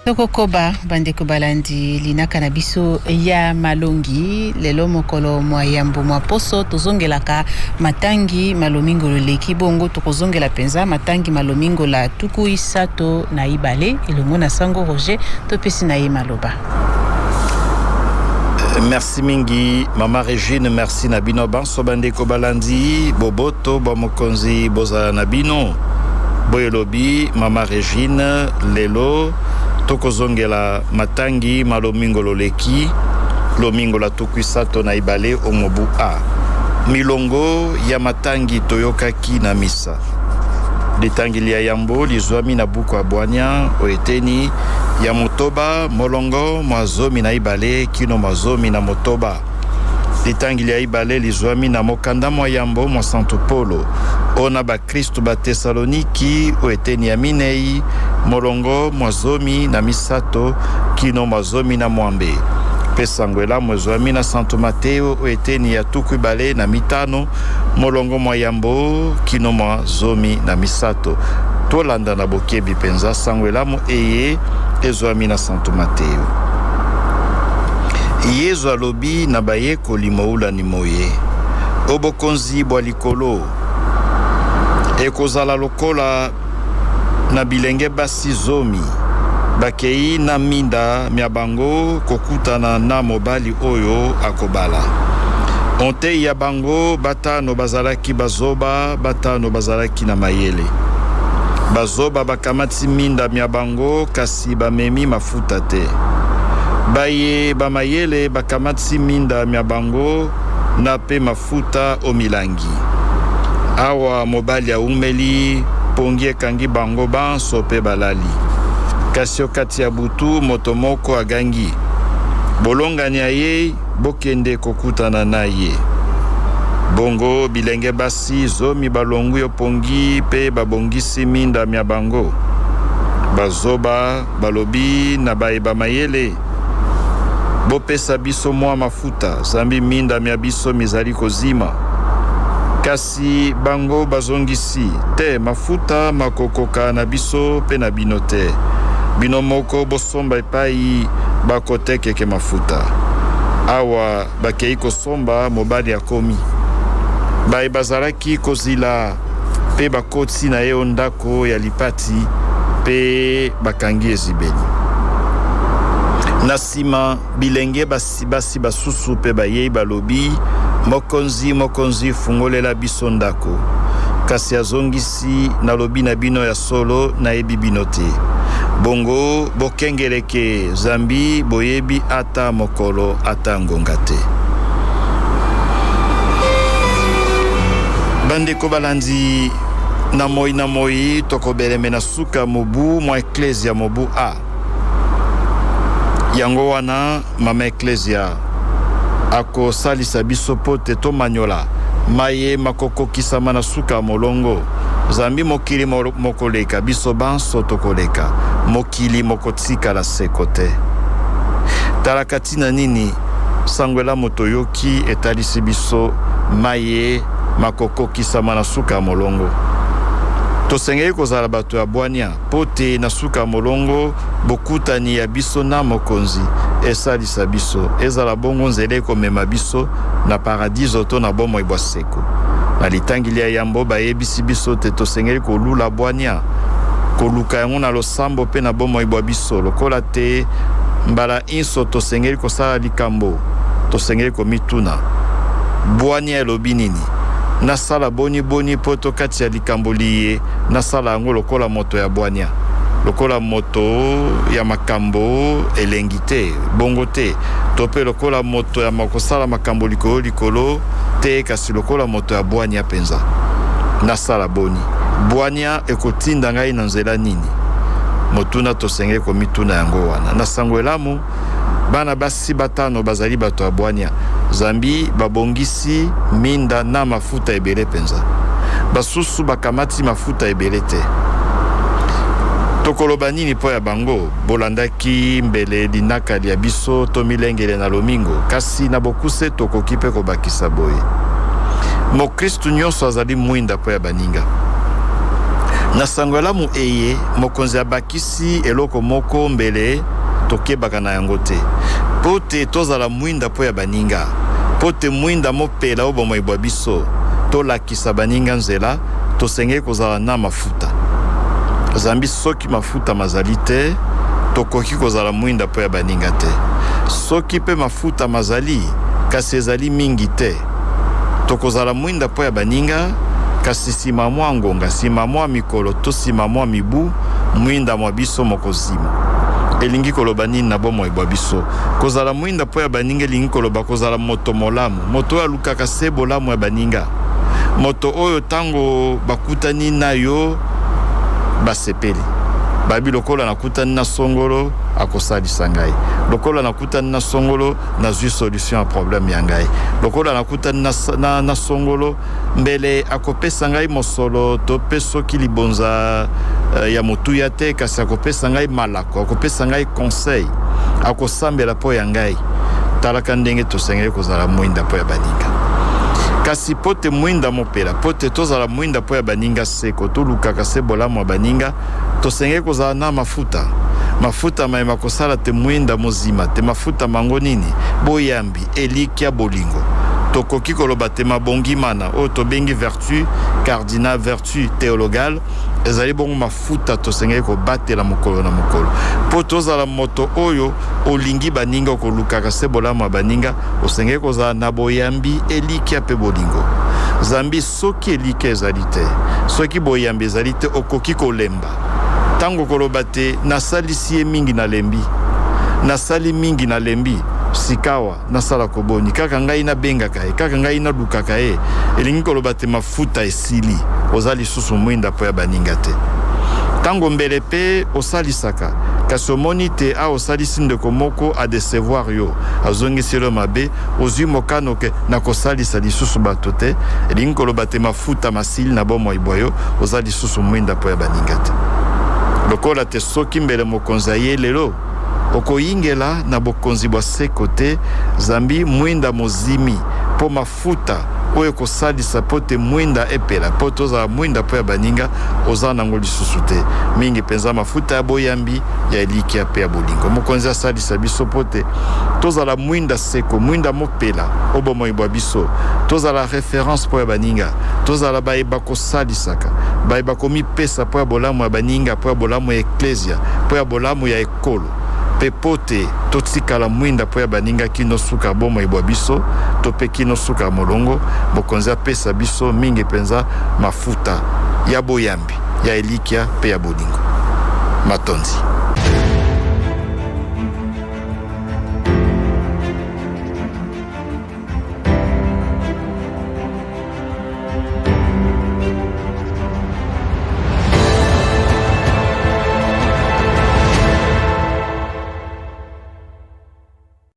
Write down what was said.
Tokokoba bandeko balandi linaka na biso ya malongi lelo mokolo mwa yambo mwa poso tozongelaka matangi malomingo leki bongo tokozongela penza matangi malomingo la tuku isato na ibale elongo na sango Roger topesi na ye maloba. Merci mingi Mama Regine, merci Nabino Banso bandeko balandi boboto bamokonzi boza Nabino boyelobi Mama Regine lelo tokozongela matangi malomingo loleki lomingo la tukuisato na ibale omobu a milongo ya matangi toyokaki na misa litangi lia yambo lizwami na buku abwanya oeteni ya motoba molongo mwazomi na ibale kino mwazomi na motoba litangi lia ibale lizwami na mokanda mwa yambo mwa Santo Polo ona ba Kristo ba Tesaloniki oeteni ya minei molongo mwazomi na misato kino mwazomi na mwambe pesangwela mwezwami na Santo Mateo oeteni ya tukubale na mitano molongo mwa yambo kino mwazomi na misato tolanda na bokebi penza sangwela mo eye ezwami na Santo Mateo Yezu alobi na bayeko limoula ni moye obokonzi bwa likolo ekozala lokola na bilenge basi zomi bakei na minda mia bango kokutana na mobali oyo akobala onte ya bango batano bazalaki bazoba batano bazalaki na mayele bazoba bakamati minda mia bango kasi bamemi mafuta te baye bamayele bakamati minda mia bango na pe mafuta omilangi awa mobali aumeli pongie kangi bango banso pe balali kasi okati ya butu motomoko agangi bolongani aye bokende kokutana na ye bongo bilenge basi zomi balongu yopongi pe babongisi minda mia bango bazoba balobi na baeba mayele bopesa biso mwa mafuta zambi minda mia biso mizali kozima kasi bango bazongisi te mafuta makokoka na biso pe na bino te bino moko bosomba epai bakotekeke mafuta awa bakei kosomba mobali akomi baye bazalaki kozila pe bakoti na ye ndako ya lipati pe bakangi ezibeli na nsima bilenge basi basusu pe bayei balobi mokonzi fungolela biso ndako kasi azongisi nalobi na bino ya solo na yebi bino te bongo bokengeleke zambi boyebi ata mokolo ata ngonga te bandeko balandi na moi tokobeleme na suka mobu mwa eklesia mobu a yango wana mama eklesia ako salisa biso pote to manyola maye makokokisama na suka molongo zambi mokili mokoleka biso banso tokoleka mokili mokotika la sekote talakati na nini sangwela motoyoki etalisi biso maye makokokisama na suka molongo tosengeli kozala bato ya bwania pote na suka molongo bokutani ya biso na mokonzi esalisa biso ezala bongo nzela ekomema biso na paradiso to na bomoi bwa seko na litangili ya yambo bayebisi biso te tosengeli kolula bwania koluka yango na losambo pe na bomoi bwa biso lokola te mbala inso tosengeli kosala likambo tosengeli komituna bwania elobi nini nasala boni poto kati ya likambo liye nasala yango lokola moto ya bwania lokola moto ya makambo elengi te bongo te to pe lokola moto ya makosala makambo likolo te kasi lokola moto ya bwania penza nasala boni bwania ekotinda ngai na nzela nini motuna tosengeli komituna yango wana na sango elamu bana basi batano bazali bato ya bwania zambi babongisi minda na mafuta ebele penza basusu bakamati mafuta ebele te tokoloba nini po ya bango bolandaki mbele linaka lia biso to milengele na lomingo kasi na bokuse tokoki pe kobakisa boye mokristu nyonso azali mwinda po ya baninga na sangola mu eye mokonzi abakisi eloko moko mbele tokebaka na yango te po te tozala mwinda po ya baninga po te mwinda mopela o bomoi bwa biso tolakisa baninga nzela tosengeli kozala na mafuta zambi soki mafuta mazali te tokoki kozala mwinda po ya baninga te soki pe mafuta mazali kasi ezali mingi te tokozala mwinda po ya baninga kasi sima mwa ngonga sima mwa mikolo to sima mwa mibu mwinda mwa biso mokozima elingi koloba nini na bomoi bwa biso kozala mwinda po ya baninga elingi koloba kozala moto molamu moto oyo alukaka se bolamu ya baninga moto oyo tango bakutani na yo basepeli babi lokola nakutani na songolo akosalisa ngai lokola nakutani na songolo nazwi solution ya problème ya ngai lokola nakutani na songolo mbele akopesa ngai mosolo to pe soki libonza ya motuya te kasi akopesa ngai malako akopesa ngai conseil akosambela po ya ngai talaka ndenge tosengeli kozala mwinda po ya baninga kasi pote mwinda mopela pote tozala mwinda po ya baninga seko tolukaka se bolamu ya baninga tosengeli kozala na mafuta mayema kosala te mwinda mozima te mafuta mango nini boyambi elikia bolingo tokoki koloba te mabongi mana oyo tobengi vertu cardinal vertu théologale ezali bongo mafuta tosengeli kobatela mokolo na mokolo po tozala moto oyo olingi baninga okolukaka se bolamu ya baninga osengeli kozala na boyambi elikia pe bolingo zambi soki elikia ezali te soki boyambi ezali te okoki kolemba tango koloba te nasalisi ye mingi nalembi nasali mingi nalembi sikawa nasala koboni kaka ngai nabengaka ye kaka ngai nalukaka ye elingi koloba te mafuta esili oza lisusu mwinda po ya baninga te tango mbele pe osalisaka kasi omoni te a osalisi ndeko moko adesevoir yo azongisi yo mabe ozwi mokano ke nakosalisa lisusu bato te elingi koloba te mafuta masili na bomoi bwa yo oza lisusu mwinda po ya baninga te lokola te soki mbele mokonzi aye lelo okoyingela na bokonzi bwa seko te zambi mwinda mozimi po mafuta oyo kosalisa po te mwinda epela po tozala mwinda po ya baninga oza nango lisusu te mingi penza mafuta ya boyambi ya elikia pe ya bolingo mokonzi asalisa biso po te tozala mwinda seko mwinda mopela o bomoi bwa biso tozala référence po ya baninga tozala bayeba kosalisaka bayeba komipesa po ya bolamu ya baninga po ya bolamu ya eklesia po ya bolamu ya ekolo pe pote totikala mwinda po ya baninga kino suka bomoi bwa biso to pe kino suka molongo mokonzi apesa biso mingi penza mafuta ya boyambi ya elikia pe ya bolingo matonzi